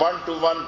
1-to-1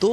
2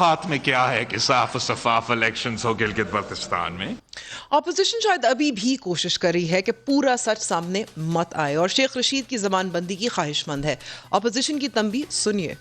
ہاتھ میں کیا ہے کہ صاف و شفاف الیکشنز ہو گلگت بلتستان میں؟ اپوزیشن شاید ابھی بھی کوشش کر رہی ہے کہ پورا سچ سامنے مت آئے اور شیخ رشید کی زبان بندی کی خواہش مند ہے. اپوزیشن کی تنبیہ سنیے.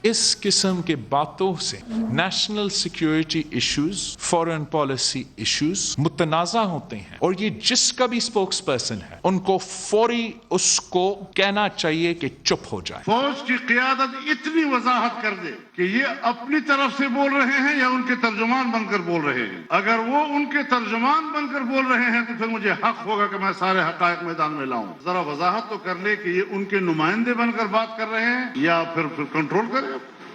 اس قسم کے باتوں سے national security issues, foreign policy issues متنازع ہوتے ہیں، اور یہ جس کا بھی اسپوکس پرسن ہے ان کو فوری اس کو کہنا چاہیے کہ چپ ہو جائے. فوج کی قیادت اتنی وضاحت کر دے کہ یہ اپنی طرف سے بول رہے ہیں یا ان کے ترجمان بن کر بول رہے ہیں. اگر وہ ان کے ترجمان بن کر بول رہے ہیں تو پھر مجھے حق ہوگا کہ میں سارے حقائق میدان میں لاؤں. ذرا وضاحت تو کر لے کہ یہ ان کے نمائندے بن کر بات کر رہے ہیں یا پھر کنٹرول کرے،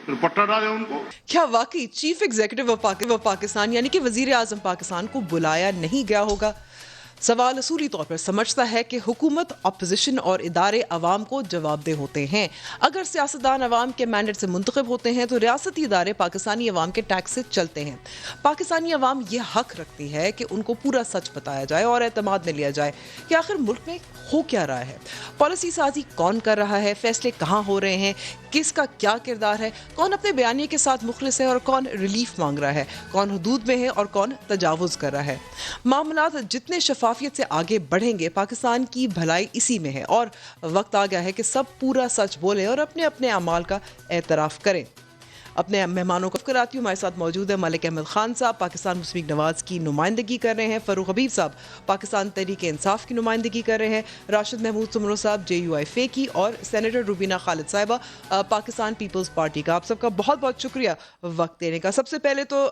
پھر پٹا ڈالے ان کو. کیا واقعی چیف ایگزیکٹو آف پاکستان یعنی کہ وزیر اعظم پاکستان کو بلایا نہیں گیا ہوگا؟ سوال اصولی طور پر سمجھتا ہے کہ حکومت، اپوزیشن اور ادارے عوام کو جواب دہ ہوتے ہیں. اگر سیاستدان عوام کے مینڈیٹ سے منتخب ہوتے ہیں تو ریاستی ادارے پاکستانی عوام کے ٹیکس سے چلتے ہیں. پاکستانی عوام یہ حق رکھتی ہے کہ ان کو پورا سچ بتایا جائے اور اعتماد میں لیا جائے کہ آخر ملک میں ہو کیا رہا ہے، پالیسی سازی کون کر رہا ہے، فیصلے کہاں ہو رہے ہیں، کس کا کیا کردار ہے، کون اپنے بیانیے کے ساتھ مخلص ہے اور کون ریلیف مانگ رہا ہے، کون حدود میں ہے اور کون تجاوز کر رہا ہے. معاملات جتنے شفافیت سے آگے بڑھیں گے پاکستان کی بھلائی اسی میں ہے، اور وقت آ گیا ہے کہ سب پورا سچ بولیں اور اپنے اپنے اعمال کا اعتراف کریں. اپنے مہمانوں کو کراتی ہوں. ہمارے ساتھ موجود ہے ملک احمد خان صاحب، پاکستان مسلم لیگ نواز کی نمائندگی کر رہے ہیں. فاروق حبیب صاحب پاکستان تحریک انصاف کی نمائندگی کر رہے ہیں. راشد محمود سمرو صاحب JUI کی، اور سینیٹر روبینہ خالد صاحبہ پاکستان پیپلز پارٹی کا. آپ سب کا بہت بہت شکریہ وقت دینے کا. سب سے پہلے تو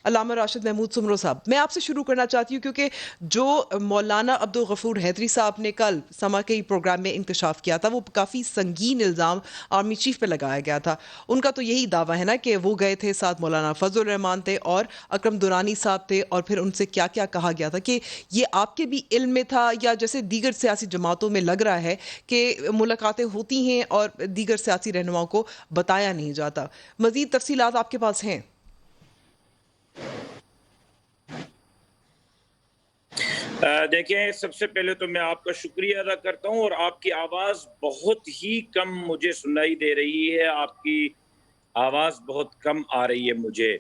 علامہ راشد محمود سمرو صاحب، میں آپ سے شروع کرنا چاہتی ہوں کیونکہ جو مولانا عبدالغفور حیدری صاحب نے کل سما کے پروگرام میں انکشاف کیا تھا وہ کافی سنگین الزام آرمی چیف پہ لگایا گیا تھا. ان کا تو یہی دعویٰ ہے نا کہ وہ گئے تھے، ساتھ مولانا فضل الرحمان تھے اور اکرم دورانی صاحب تھے، اور پھر ان سے کیا کیا کہا گیا تھا کہ یہ آپ کے بھی علم میں تھا یا جیسے دیگر سیاسی جماعتوں میں لگ رہا ہے کہ ملاقاتیں ہوتی ہیں اور دیگر سیاسی رہنماؤں کو بتایا نہیں جاتا. مزید تفصیلات آپ کے پاس ہیں؟ دیکھیں، سب سے پہلے تو میں آپ کا شکریہ ادا کرتا ہوں، اور آپ کی آواز بہت ہی کم مجھے سنائی دے رہی ہے. آپ کی آواز بہت کم آ رہی ہے مجھے.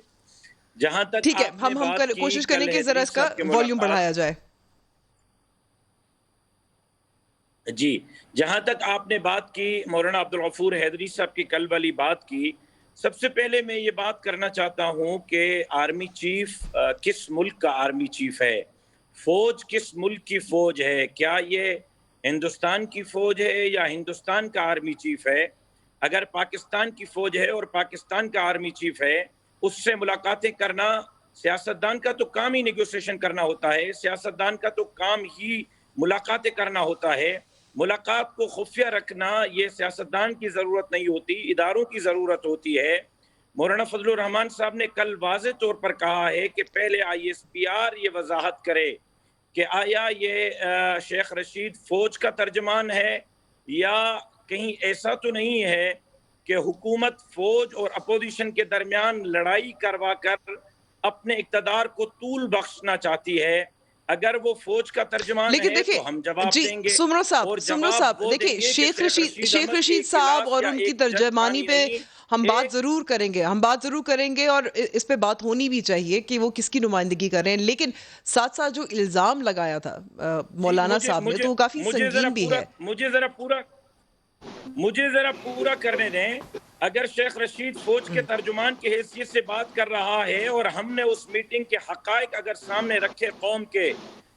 جہاں تک ٹھیک ہے، ہم کوشش کریں کہ ذرا اس کا والیوم بڑھایا جائے. جی، جہاں تک آپ نے بات کی مولانا عبدالغفور حیدری صاحب کی کل والی بات کی، سب سے پہلے میں یہ بات کرنا چاہتا ہوں کہ آرمی چیف کس ملک کا آرمی چیف ہے، فوج کس ملک کی فوج ہے، کیا یہ ہندوستان کی فوج ہے یا ہندوستان کا آرمی چیف ہے؟ اگر پاکستان کی فوج ہے اور پاکستان کا آرمی چیف ہے، اس سے ملاقاتیں کرنا، سیاستدان کا تو کام ہی نیگوسیشن کرنا ہوتا ہے، سیاستدان کا تو کام ہی ملاقاتیں کرنا ہوتا ہے. ملاقات کو خفیہ رکھنا یہ سیاستدان کی ضرورت نہیں ہوتی، اداروں کی ضرورت ہوتی ہے. مولانا فضل الرحمان صاحب نے کل واضح طور پر کہا ہے کہ پہلے ISPR یہ وضاحت کرے کہ آیا یہ شیخ رشید فوج کا ترجمان ہے یا کہیں ایسا تو نہیں ہے کہ حکومت فوج اور اپوزیشن کے درمیان لڑائی کروا کر اپنے اقتدار کو طول بخشنا چاہتی ہے. اگر وہ فوج کا ترجمان ہے تو ہم جواب دیں گے. سمرو صاحب دیکھیں، شیخ رشید صاحب اور ان کی ترجمانی پہ ہم بات ضرور کریں گے اور اس پہ بات ہونی بھی چاہیے کہ وہ کس کی نمائندگی کر رہے ہیں، لیکن ساتھ ساتھ جو الزام لگایا تھا مولانا صاحب نے تو وہ کافی سنگین بھی ہے. مجھے ذرا پورا کرنے دیں. اگر شیخ رشید فوج کے ترجمان کی حیثیت سے بات کر رہا ہے اور ہم نے اس میٹنگ کے حقائق اگر سامنے رکھے قوم کے،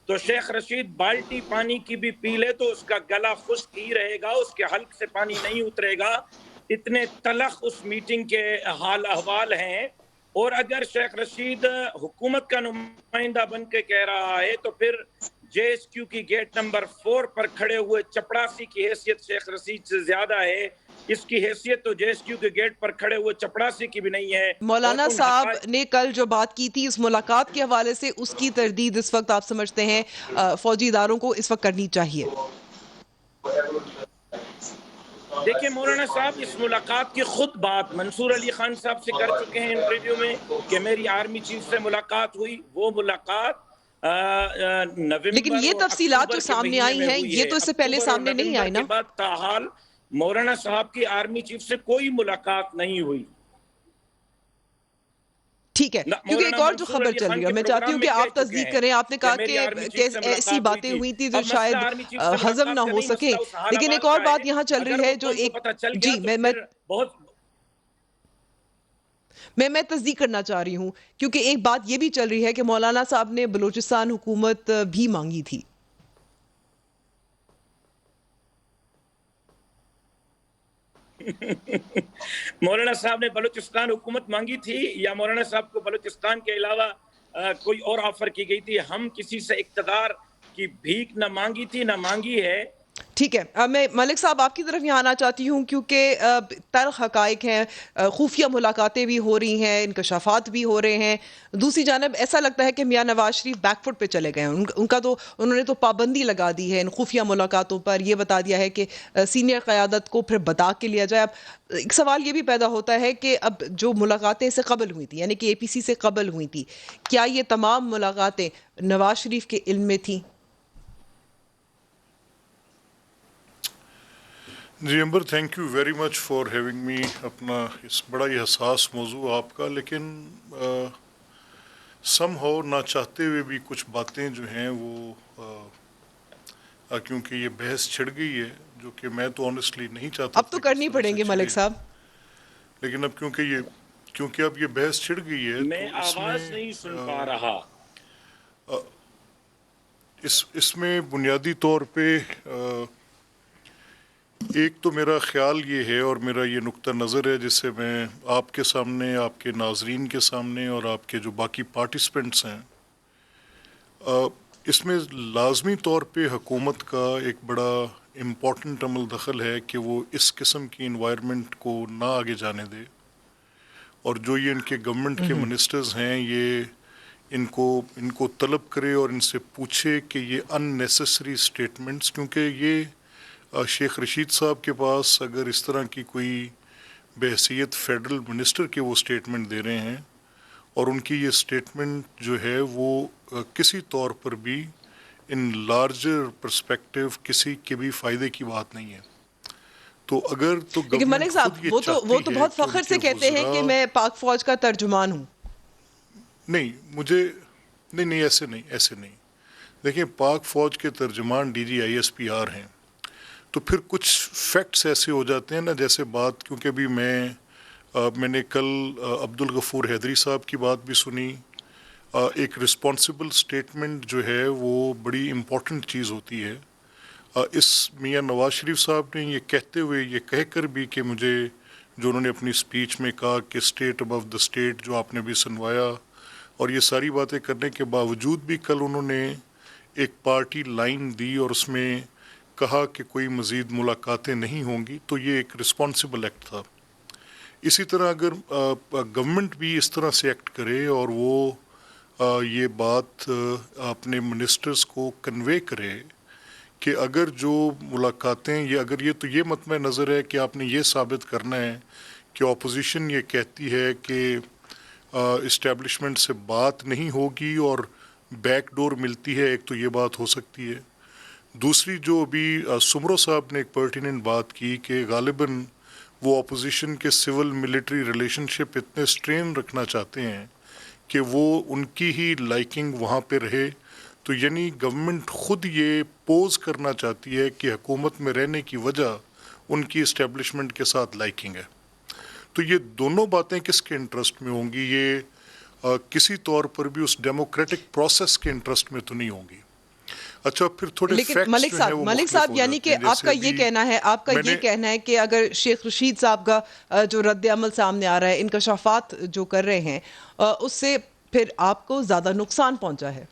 تو شیخ رشید بالٹی پانی کی بھی پی لے تو اس کا گلا خشک ہی رہے گا، اس کے حلق سے پانی نہیں اترے گا. اتنے تلخ اس میٹنگ کے حال احوال ہیں. اور اگر شیخ رشید حکومت کا نمائندہ بن کے کہہ رہا ہے تو پھر JSQ کی گیٹ نمبر 4 پر کھڑے ہوئے چپڑاسی کی حیثیت شیخ رشید سے زیادہ ہے. اس کی حیثیت تو JSQ کے گیٹ پر کھڑے ہوئے چپڑاسی کی بھی نہیں ہے. مولانا صاحب نے کل جو بات کی تھی اس ملاقات کے حوالے سے، اس کی تردید اس وقت آپ سمجھتے ہیں فوجی اداروں کو اس وقت کرنی چاہیے؟ دیکھیں مولانا صاحب، اس ملاقات کی خود بات منصور علی خان صاحب سے کر چکے ہیں انٹرویو میں کہ میری آرمی چیف سے ملاقات ہوئی. وہ ملاقات لیکن یہ تفصیلات جو سامنے آئی ہیں یہ تو اس سے پہلے سامنے نہیں آئی نا. تاحال مولانا صاحب کی آرمی چیف سے کوئی ملاقات نہیں ہوئی. ٹھیک ہے کیونکہ ایک اور جو خبر چل رہی ہے میں چاہتی ہوں کہ آپ تصدیق کریں. آپ نے کہا کہ ایسی باتیں ہوئی تھی جو شاید ہضم نہ ہو سکیں, لیکن ایک اور بات یہاں چل رہی ہے جو ایک جی میں تصدیق کرنا چاہ رہی ہوں کیونکہ ایک بات یہ بھی چل رہی ہے کہ مولانا صاحب نے بلوچستان حکومت بھی مانگی تھی. مولانا صاحب نے بلوچستان حکومت مانگی تھی یا مولانا صاحب کو بلوچستان کے علاوہ کوئی اور آفر کی گئی تھی؟ ہم کسی سے اقتدار کی بھیک نہ مانگی تھی نہ مانگی ہے. ٹھیک ہے, میں ملک صاحب آپ کی طرف یہاں آنا چاہتی ہوں کیونکہ تلخ حقائق ہیں, خفیہ ملاقاتیں بھی ہو رہی ہیں, انکشافات بھی ہو رہے ہیں. دوسری جانب ایسا لگتا ہے کہ میاں نواز شریف بیک فٹ پہ چلے گئے ہیں. انہوں نے تو پابندی لگا دی ہے ان خفیہ ملاقاتوں پر, یہ بتا دیا ہے کہ سینئر قیادت کو پھر بتا کے لیا جائے. اب ایک سوال یہ بھی پیدا ہوتا ہے کہ اب جو ملاقاتیں اس سے قبل ہوئی تھیں یعنی کہ اے پی سی سے قبل ہوئی تھی, کیا یہ تمام ملاقاتیں نواز شریف کے علم میں تھیں؟ جی Amber, thank you very much for having me. اپنا اس بڑا ہی حساس موضوع آپ کا, لیکن سم ہو نہ چاہتے ہوئے بھی کچھ باتیں جو ہیں وہ کیونکہ یہ بحث چھڑ گئی ہے جو کہ میں تو آنیسٹلی نہیں چاہتا. اب تو کرنی پڑیں گے ملک صاحب, لیکن اب کیونکہ اب یہ بحث چھڑ گئی ہے میں آواز نہیں سن پا رہا. اس میں بنیادی طور پہ ایک تو میرا خیال یہ ہے اور میرا یہ نقطہ نظر ہے جس سے میں آپ کے سامنے, آپ کے ناظرین کے سامنے اور آپ کے جو باقی پارٹیسپینٹس ہیں, اس میں لازمی طور پہ حکومت کا ایک بڑا امپورٹنٹ عمل دخل ہے کہ وہ اس قسم کی انوائرمنٹ کو نہ آگے جانے دے, اور جو یہ ان کے گورنمنٹ کے منسٹرز ہیں یہ ان کو طلب کرے اور ان سے پوچھے کہ یہ ان نیسیسری اسٹیٹمنٹس, کیونکہ یہ شیخ رشید صاحب کے پاس اگر اس طرح کی کوئی بحیثیت فیڈرل منسٹر کے وہ اسٹیٹمنٹ دے رہے ہیں اور ان کی یہ اسٹیٹمنٹ جو ہے وہ کسی طور پر بھی ان لارجر پرسپیکٹیو کسی کے بھی فائدے کی بات نہیں ہے. تو اگر تو لیکن ملک صاحب وہ تو بہت فخر سے کہتے ہیں کہ میں پاک فوج کا ترجمان ہوں. نہیں مجھے نہیں ایسے نہیں. دیکھیں پاک فوج کے ترجمان D G I S P R ہیں, تو پھر کچھ فیکٹس ایسے ہو جاتے ہیں نا, جیسے بات کیونکہ ابھی میں نے کل عبدالغفور حیدری صاحب کی بات بھی سنی. ایک رسپانسبل اسٹیٹمنٹ جو ہے وہ بڑی امپورٹنٹ چیز ہوتی ہے. اس میاں نواز شریف صاحب نے یہ کہتے ہوئے یہ کہہ کر بھی کہ مجھے جو انہوں نے اپنی اسپیچ میں کہا کہ اسٹیٹ ابو دا اسٹیٹ جو آپ نے بھی سنوایا, اور یہ ساری باتیں کرنے کے باوجود بھی کل انہوں نے ایک پارٹی لائن دی اور اس میں کہا کہ کوئی مزید ملاقاتیں نہیں ہوں گی, تو یہ ایک رسپانسبل ایکٹ تھا. اسی طرح اگر گورنمنٹ بھی اس طرح سے ایکٹ کرے اور وہ یہ بات اپنے منسٹرز کو کنوے کرے کہ اگر جو ملاقاتیں اگر یہ تو یہ مطمع نظر ہے کہ آپ نے یہ ثابت کرنا ہے کہ اپوزیشن یہ کہتی ہے کہ اسٹیبلشمنٹ سے بات نہیں ہوگی اور بیک ڈور ملتی ہے, ایک تو یہ بات ہو سکتی ہے. دوسری جو ابھی سمرو صاحب نے ایک پرٹیننٹ بات کی کہ غالباً وہ اپوزیشن کے سول ملٹری ریلیشن شپ اتنے سٹرین رکھنا چاہتے ہیں کہ وہ ان کی ہی لائکنگ وہاں پہ رہے, تو یعنی گورنمنٹ خود یہ پوز کرنا چاہتی ہے کہ حکومت میں رہنے کی وجہ ان کی اسٹیبلشمنٹ کے ساتھ لائکنگ ہے. تو یہ دونوں باتیں کس کے انٹرسٹ میں ہوں گی؟ یہ کسی طور پر بھی اس ڈیموکریٹک پروسیس کے انٹرسٹ میں تو نہیں ہوں گی. اچھا پھر تھوڑے لیکن ملک صاحب یعنی کہ آپ کا یہ کہنا ہے کہ اگر شیخ رشید صاحب کا جو رد عمل سامنے آ رہا ہے, انکشافات جو کر رہے ہیں, اس سے پھر آپ کو زیادہ نقصان پہنچا ہے؟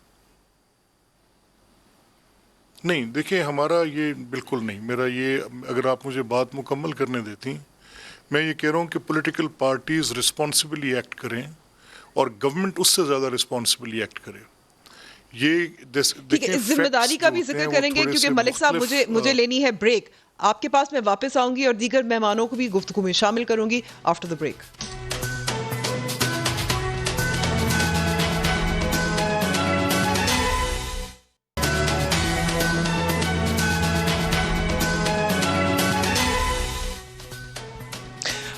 نہیں دیکھیں ہمارا یہ بالکل نہیں, میرا یہ اگر آپ مجھے بات مکمل کرنے دیتی, میں یہ کہہ رہا ہوں کہ پولیٹیکل پارٹیز رسپانسبلی ایکٹ کریں اور گورنمنٹ اس سے زیادہ رسپانسبلی ایکٹ کرے. یہ ذمہ داری کا بھی ذکر کریں گے کیونکہ ملک صاحب مجھے لینی ہے بریک. آپ کے پاس میں واپس آؤں گی اور دیگر مہمانوں کو بھی گفتگو میں شامل کروں گی آفٹر دا بریک.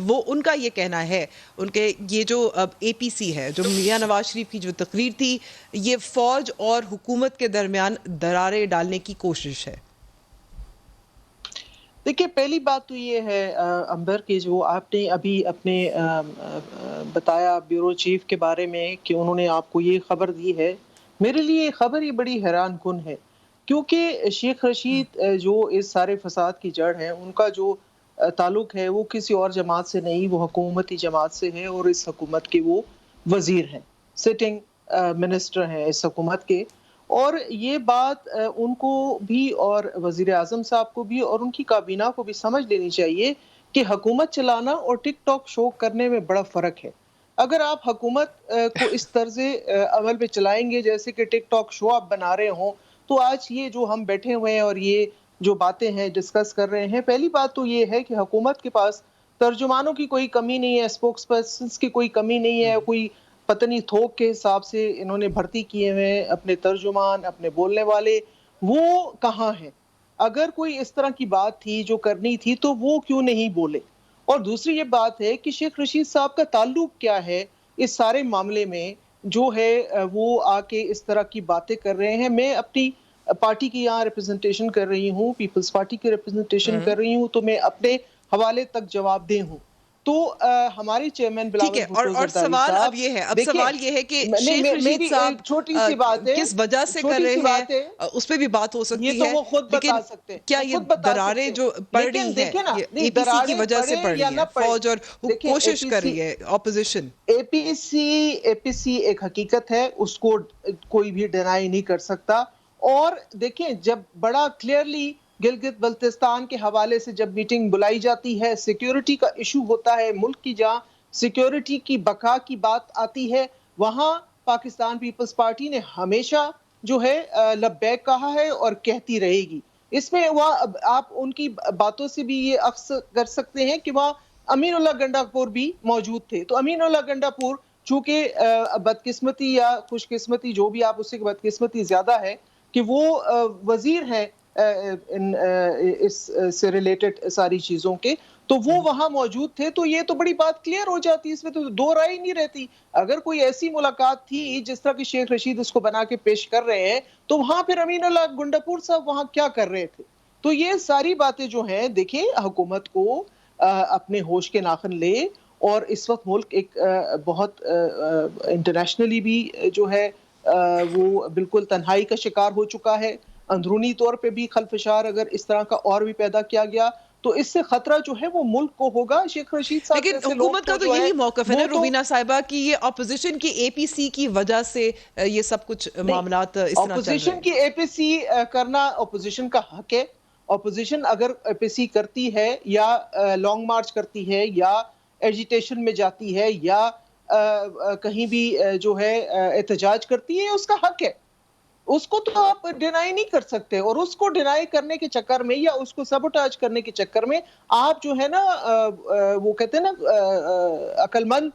وہ ان کا یہ کہنا ہے، ان کے یہ جو اے پی سی ہے، جو میاں نواز شریف کی جو تقریر تھی، یہ فوج اور حکومت کے درمیان دراریں ڈالنے کی کوشش ہے. دیکھیے پہلی بات تو یہ ہے امبر کہ جو آپ نے ابھی اپنے بتایا بیورو چیف کے بارے میں کہ انہوں نے آپ کو یہ خبر دی ہے، میرے لیے یہ خبر یہ بڑی حیران کن ہے، کیونکہ شیخ رشید جو اس سارے فساد کی جڑ ہے، ان کا جو تعلق ہے وہ کسی اور جماعت سے نہیں، وہ حکومتی جماعت سے ہے، اور اس حکومت کے وہ وزیر ہیں، سٹنگ منسٹر ہیں اس حکومت کے. اور یہ بات ان کو بھی اور وزیر اعظم صاحب کو بھی اور ان کی کابینہ کو بھی سمجھ لینی چاہیے کہ حکومت چلانا اور ٹک ٹاک شو کرنے میں بڑا فرق ہے. اگر آپ حکومت کو اس طرز عمل پہ چلائیں گے جیسے کہ ٹک ٹاک شو آپ بنا رہے ہوں، تو آج یہ جو ہم بیٹھے ہوئے ہیں اور یہ جو باتیں ہیں ڈسکس کر رہے ہیں، پہلی بات تو یہ ہے کہ حکومت کے پاس ترجمانوں کی کوئی کمی نہیں ہے، اسپوکس پرسنس کی کوئی کمی نہیں ہے، کوئی پتہ نہیں تھوک کے حساب سے انہوں نے بھرتی کیے ہوئے اپنے ترجمان، اپنے بولنے والے، وہ کہاں ہیں؟ اگر کوئی اس طرح کی بات تھی جو کرنی تھی تو وہ کیوں نہیں بولے؟ اور دوسری یہ بات ہے کہ شیخ رشید صاحب کا تعلق کیا ہے اس سارے معاملے میں جو ہے وہ آ کے اس طرح کی باتیں کر رہے ہیں. میں اپنی پارٹی کی یہاں ریپرزنٹیشن کر رہی ہوں، پیپلز پارٹی کی ریپرزنٹیشن کر رہی ہوں، تو میں اپنے حوالے تک جواب دے ہوں. تو ہمارے چیئرمین بلاول بھٹو اور زرداری سوال صاحب، اب یہ ہے، اب سوال یہ ہے کہ شیخ رشید میری صاحب ایک چھوٹی سی بات ہے، کس وجہ سے کر رہے ہیں اس پہ بھی بات ہو سکتی ہے، یہ تو وہ خود بتا سکتے ہیں، کیا یہ دراریں جو پڑ رہی ہیں یہ اے پی سی کی وجہ سے پڑ رہی ہیں، فوج اور کوشش کر رہی ہے اپوزیشن؟ اے پی سی ایک حقیقت ہے، اس کو کوئی بھی ڈینائی نہیں کر سکتا. اور دیکھیں جب بڑا کلیئرلی گلگت بلتستان کے حوالے سے جب میٹنگ بلائی جاتی ہے، سیکیورٹی کا ایشو ہوتا ہے، ملک کی جہاں سیکیورٹی کی بقا کی بات آتی ہے، وہاں پاکستان پیپلز پارٹی نے ہمیشہ جو ہے لبیک کہا ہے اور کہتی رہے گی. اس میں آپ ان کی باتوں سے بھی یہ عکس کر سکتے ہیں کہ وہاں امین اللہ گنڈا پور بھی موجود تھے. تو امین اللہ گنڈا پور چونکہ بدقسمتی یا خوش قسمتی جو بھی آپ اس سے بدقسمتی زیادہ ہے کہ وہ وزیر ہیں اس سے ریلیٹڈ ساری چیزوں کے، تو وہ وہاں موجود تھے. تو یہ تو بڑی بات کلیئر ہو جاتی، اس میں تو دو رائے نہیں رہتی. اگر کوئی ایسی ملاقات تھی جس طرح کہ شیخ رشید اس کو بنا کے پیش کر رہے ہیں، تو وہاں پھر امین اللہ گنڈاپور صاحب وہاں کیا کر رہے تھے؟ تو یہ ساری باتیں جو ہیں، دیکھیں حکومت کو اپنے ہوش کے ناخن لے. اور اس وقت ملک ایک بہت انٹرنیشنلی بھی جو ہے وہ بالکل تنہائی کا شکار ہو چکا ہے. اندرونی طور پہ بھی خلفشار اگر اس طرح کا اور بھی پیدا کیا گیا تو اس سے خطرہ جو ہے وہ ملک کو ہوگا. شیخ رشید صاحب لیکن حکومت کا تو یہی موقف ہے نا روبینہ صاحبہ کہ یہ اپوزیشن کی اے پی سی کی وجہ سے یہ سب کچھ معاملات اس طرح چل رہے ہیں. اپوزیشن کی اے پی سی کرنا اپوزیشن کا حق ہے. اپوزیشن اگر اے پی سی کرتی ہے یا لانگ مارچ کرتی ہے یا ایجیٹیشن میں جاتی ہے یا کہیں بھی جو ہے احتجاج کرتی ہے، اس کا حق ہے. اس کو تو آپ ڈینائی نہیں کر سکتے. اور اس کو ڈینائی کرنے کے چکر میں یا اس کو سبوٹاج کرنے کے چکر میں آپ جو ہے نا وہ کہتے ہیں نا عقل مند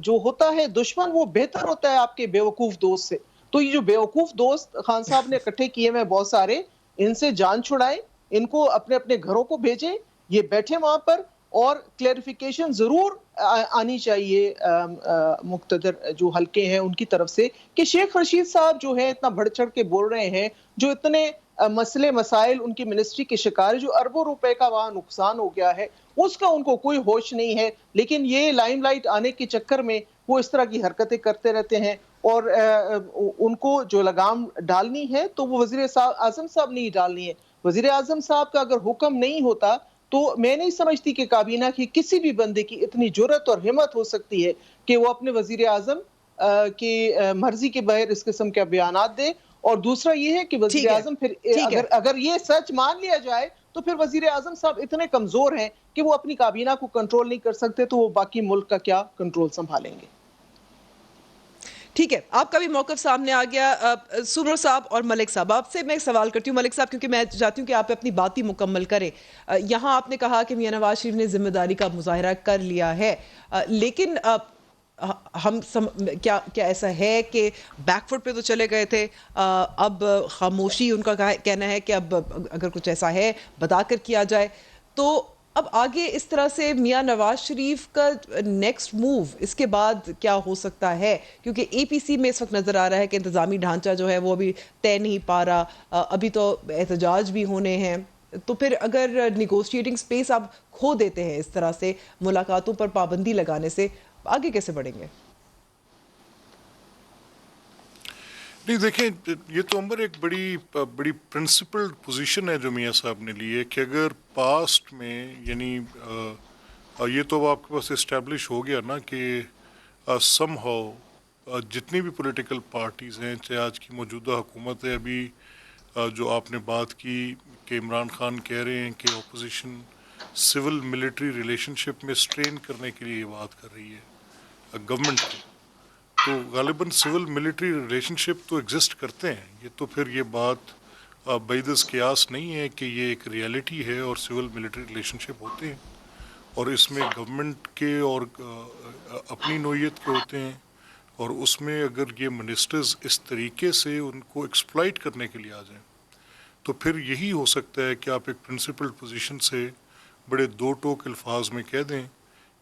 جو ہوتا ہے دشمن وہ بہتر ہوتا ہے آپ کے بیوقوف دوست سے. تو یہ جو بیوقوف دوست خان صاحب نے اکٹھے کیے ہوئے بہت سارے، ان سے جان چھڑائیں، ان کو اپنے اپنے گھروں کو بھیجیں، یہ بیٹھے وہاں پر. اور کلیریفیکیشن ضرور آنی چاہیے مقتدر جو حلقے ہیں ان کی طرف سے کہ شیخ رشید صاحب جو ہے اتنا بڑھ چڑھ کے بول رہے ہیں، جو اتنے مسئلے مسائل ان کی منسٹری کے شکار، جو اربوں روپے کا وہاں نقصان ہو گیا ہے، اس کا ان کو کوئی ہوش نہیں ہے. لیکن یہ لائم لائٹ آنے کے چکر میں وہ اس طرح کی حرکتیں کرتے رہتے ہیں. اور ان کو جو لگام ڈالنی ہے تو وہ وزیر اعظم صاحب نے ہی ڈالنی ہے. وزیر اعظم صاحب کا اگر حکم نہیں ہوتا تو میں نہیں سمجھتی کہ کابینہ کی کسی بھی بندے کی اتنی جرت اور ہمت ہو سکتی ہے کہ وہ اپنے وزیر اعظم کی مرضی کے بغیر اس قسم کے بیانات دے. اور دوسرا یہ ہے کہ وزیر اعظم پھر اگر یہ سچ مان لیا جائے تو پھر وزیر اعظم صاحب اتنے کمزور ہیں کہ وہ اپنی کابینہ کو کنٹرول نہیں کر سکتے، تو وہ باقی ملک کا کیا کنٹرول سنبھالیں گے. ٹھیک ہے، آپ کا بھی موقف سامنے آ گیا. سمر صاحب اور ملک صاحب، آپ سے میں ایک سوال کرتی ہوں ملک صاحب، کیونکہ میں چاہتی ہوں کہ آپ اپنی بات ہی مکمل کریں. یہاں آپ نے کہا کہ میاں نواز شریف نے ذمہ داری کا مظاہرہ کر لیا ہے، لیکن کیا ایسا ہے کہ بیک فٹ پہ تو چلے گئے تھے، اب خاموشی ان کا کہنا ہے کہ اب اگر کچھ ایسا ہے بتا کر کیا جائے. تو اب آگے اس طرح سے میاں نواز شریف کا نیکسٹ موو اس کے بعد کیا ہو سکتا ہے؟ کیونکہ اے پی سی میں اس وقت نظر آ رہا ہے کہ انتظامی ڈھانچہ جو ہے وہ ابھی طے نہیں پا رہا، ابھی تو احتجاج بھی ہونے ہیں، تو پھر اگر نیگوشیٹنگ سپیس آپ کھو دیتے ہیں اس طرح سے ملاقاتوں پر پابندی لگانے سے، آگے کیسے بڑھیں گے؟ نہیں دیکھیں، یہ تو عمر ایک بڑی پرنسپلڈ پوزیشن ہے جو میاں صاحب نے لی ہے کہ اگر پاسٹ میں یعنی یہ تو آپ کے پاس اسٹیبلش ہو گیا نا کہ سم ہاؤ جتنی بھی پولیٹیکل پارٹیز ہیں، چاہے آج کی موجودہ حکومت ہے، ابھی جو آپ نے بات کی کہ عمران خان کہہ رہے ہیں کہ اپوزیشن سول ملٹری ریلیشن شپ میں اسٹرین کرنے کے لیے یہ بات کر رہی ہے گورنمنٹ کی، تو غالباً سول ملٹری ریلیشن شپ تو ایگزسٹ کرتے ہیں، یہ تو پھر یہ بات بعیداً قیاس نہیں ہے کہ یہ ایک ریالٹی ہے اور سول ملٹری ریلیشن شپ ہوتے ہیں، اور اس میں گورنمنٹ کے اور اپنی نوعیت کے ہوتے ہیں، اور اس میں اگر یہ منسٹرز اس طریقے سے ان کو ایکسپلائٹ کرنے کے لیے آ جائیں تو پھر یہی ہو سکتا ہے کہ آپ ایک پرنسپلڈ پوزیشن سے بڑے دو ٹوک الفاظ میں کہہ دیں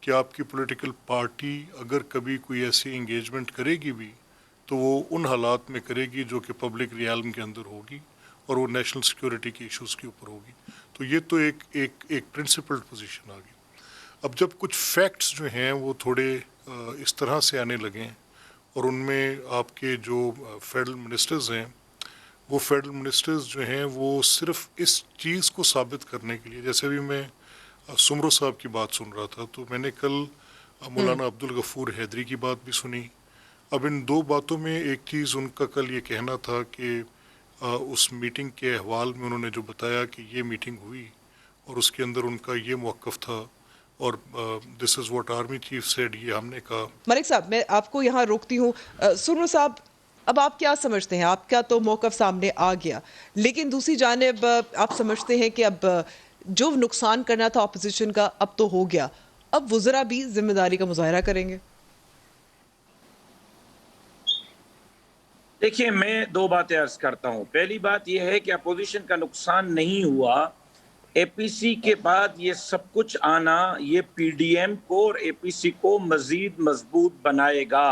کہ آپ کی پولیٹیکل پارٹی اگر کبھی کوئی ایسی انگیجمنٹ کرے گی بھی تو وہ ان حالات میں کرے گی جو کہ پبلک ریالم کے اندر ہوگی اور وہ نیشنل سیکیورٹی کے ایشوز کے اوپر ہوگی. تو یہ تو ایک پرنسپلڈ پوزیشن آ گئی. اب جب کچھ فیکٹس جو ہیں وہ تھوڑے اس طرح سے آنے لگیں اور ان میں آپ کے جو فیڈرل منسٹرز ہیں وہ فیڈرل منسٹرز جو ہیں وہ صرف اس چیز کو ثابت کرنے کے لیے، جیسے ابھی میں سمرو صاحب کی بات سن رہا تھا تو میں نے کل مولانا عبدالغفور حیدری کی بات بھی سنی. اب ان دو باتوں میں ایک چیز ان کا کل یہ کہنا تھا کہ اس میٹنگ کے احوال میں انہوں نے جو بتایا کہ یہ میٹنگ ہوئی اور اس کے اندر ان کا یہ موقف تھا اور this is what army chief said, یہ ہم نے کہا. ملک صاحب میں آپ کو یہاں روکتی ہوں. سمرو صاحب، اب آپ کیا سمجھتے ہیں؟ آپ کا تو موقف سامنے آ گیا، لیکن دوسری جانب آپ سمجھتے ہیں کہ اب جو نقصان کرنا تھا اپوزیشن کا اب تو ہو گیا، اب وزراء بھی ذمہ داری کا مظاہرہ کریں گے؟ دیکھیے، میں دو باتیں عرض کرتا ہوں. پہلی بات یہ ہے کہ اپوزیشن کا نقصان نہیں ہوا. اے پی سی کے بعد یہ سب کچھ آنا یہ پی ڈی ایم کو اور اے پی سی کو مزید مضبوط بنائے گا.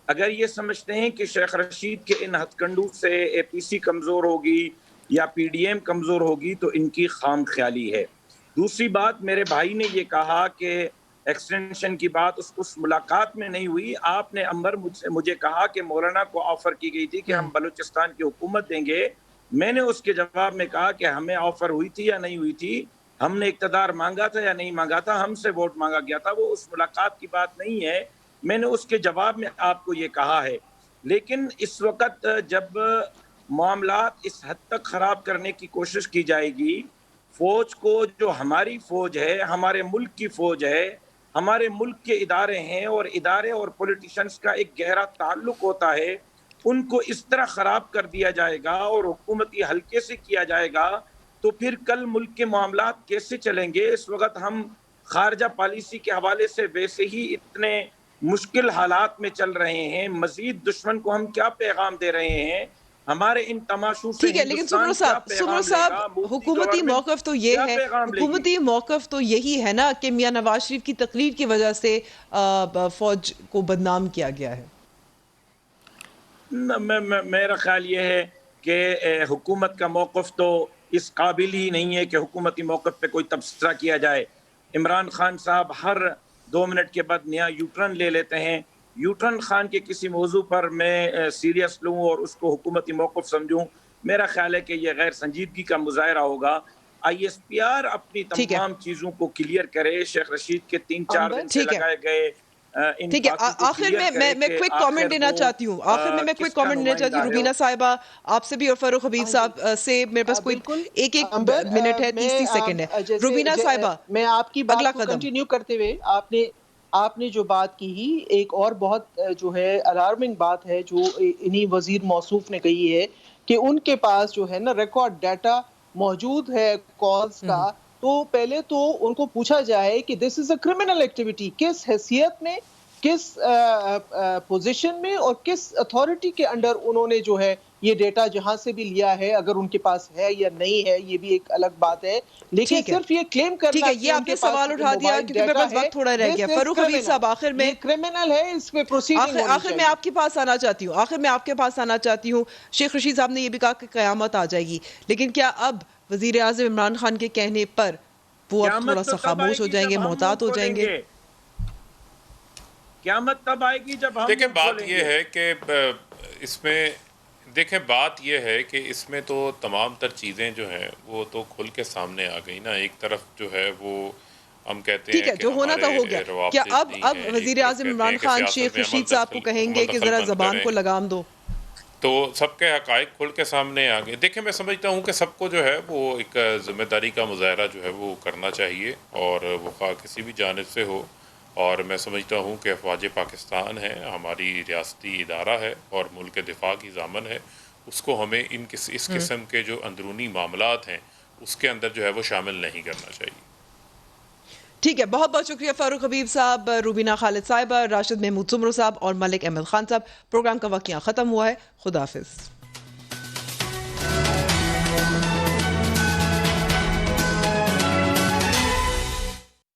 اگر یہ سمجھتے ہیں کہ شیخ رشید کے ان ہتھ کنڈوں سے اے پی سی کمزور ہوگی یا پی ڈی ایم کمزور ہوگی تو ان کی خام خیالی ہے. دوسری بات، میرے بھائی نے یہ کہا کہ ایکسٹینشن کی بات اس ملاقات میں نہیں ہوئی. آپ نے عمر مجھے کہا کہ مولانا کو آفر کی گئی تھی کہ ہم بلوچستان کی حکومت دیں گے. میں نے اس کے جواب میں کہا کہ ہمیں آفر ہوئی تھی یا نہیں ہوئی تھی، ہم نے اقتدار مانگا تھا یا نہیں مانگا تھا، ہم سے ووٹ مانگا گیا تھا. وہ اس ملاقات کی بات نہیں ہے. میں نے اس کے جواب میں آپ کو یہ کہا ہے. لیکن اس وقت جب معاملات اس حد تک خراب کرنے کی کوشش کی جائے گی، فوج کو، جو ہماری فوج ہے، ہمارے ملک کی فوج ہے، ہمارے ملک کے ادارے ہیں، اور ادارے اور پولیٹیشنز کا ایک گہرا تعلق ہوتا ہے، ان کو اس طرح خراب کر دیا جائے گا اور حکومتی حلقے سے کیا جائے گا تو پھر کل ملک کے معاملات کیسے چلیں گے؟ اس وقت ہم خارجہ پالیسی کے حوالے سے ویسے ہی اتنے مشکل حالات میں چل رہے ہیں، مزید دشمن کو ہم کیا پیغام دے رہے ہیں؟ ہمارے ان تماشوں سے ٹھیک ہے، لیکن سمرو صاحب حکومتی موقف تو یہ ہے، حکومتی موقف تو یہی ہے نا کہ میاں نواز شریف کی تقریر کی وجہ سے فوج کو بدنام کیا گیا ہے. میرا خیال یہ ہے کہ حکومت کا موقف تو اس قابل ہی نہیں ہے کہ حکومتی موقف پہ کوئی تبصرہ کیا جائے. عمران خان صاحب ہر 2 منٹ کے بعد نیا یوٹرن لے لیتے ہیں. یوٹرن خان کے کسی موضوع پر میں سیریس لوں اور اس کو حکومتی موقف سمجھوں، میرا خیال ہے کہ یہ غیر سنجیدگی کا مظاہرہ ہوگا. آئی ایس پی آر اپنی تمام چیزوں کو کلیئر کرے. شیخ رشید کے 3-4 دن سے لگائے گئے ٹھیک ہے. آخر میں کوئک کامنٹ دینا چاہتی ہوں. روبینہ صاحبہ آپ سے بھی اور فاروق حبیب صاحب سے میرے پاس کوئی ایک منٹ ہے، 30 سیکنڈ ہے. روبینہ صاحبہ، میں آپ کی بات کو کنٹینیو کرتے ہوئے آپ نے جو بات کی ہی ایک اور بہت جو ہے الارمنگ بات ہے جو انہی وزیر موصوف نے کہی ہے کہ ان کے پاس جو ہے نا ریکارڈ ڈیٹا موجود ہے کالز کا. تو پہلے تو ان کو پوچھا جائے کہ دس از اے کرمنل ایکٹیویٹی، کس حیثیت میں کس پوزیشن میں اور کس اتھارٹی کے انڈر انہوں نے جو ہے یہ ڈیٹا جہاں سے بھی لیا ہے، اگر ان کے پاس ہے یا نہیں ہے یہ بھی ایک الگ بات ہے، لیکن صرف یہ کلیم کرنا ٹھیک ہے، یہ آپ نے سوال اٹھا دیا کیونکہ میرے پاس وقت تھوڑا رہ گیا۔ فاروق حبیب صاحب آخر میں کرمنل ہے، اس پہ پروسیڈنگ آخر میں آپ کے پاس آنا چاہتی ہوں شیخ رشید صاحب نے یہ بھی کہا کہ قیامت آ جائے گی، لیکن کیا اب وزیر اعظم عمران خان کے کہنے پر وہ اب تھوڑا سا خاموش ہو جائیں گے، محتاط ہو جائیں گے؟ قیامت تب آئے گی جب ہم دیکھیں بات یہ ہے کہ اس میں بات یہ ہے کہ اس میں تو تمام تر چیزیں جو ہیں وہ تو کھل کے سامنے آ گئی نا۔ ایک طرف جو ہے وہ ہم کہتے ہیں ٹھیک ہے، جو ہونا تھا ہو گیا۔ کیا اب وزیر اعظم عمران خان شیخ رشید صاحب کو کہیں گے کہ ذرا زبان کو لگام دو؟ تو سب کے حقائق کھل کے سامنے آ گئے۔ دیکھیں میں سمجھتا ہوں کہ سب کو جو ہے وہ ایک ذمہ داری کا مظاہرہ جو ہے وہ کرنا چاہیے، اور وہ کسی بھی جانب سے ہو، اور میں سمجھتا ہوں کہ افواج پاکستان ہے، ہماری ریاستی ادارہ ہے اور ملک دفاع کی ضامن ہے، اس کو ہمیں اس قسم کے جو اندرونی معاملات ہیں اس کے اندر جو ہے وہ شامل نہیں کرنا چاہیے۔ ٹھیک ہے، بہت بہت شکریہ فاروق حبیب صاحب، روبینہ خالد صاحبہ، راشد محمود سمرو صاحب اور ملک احمد خان صاحب۔ پروگرام کا وقت یہاں ختم ہوا ہے، خدا حافظ۔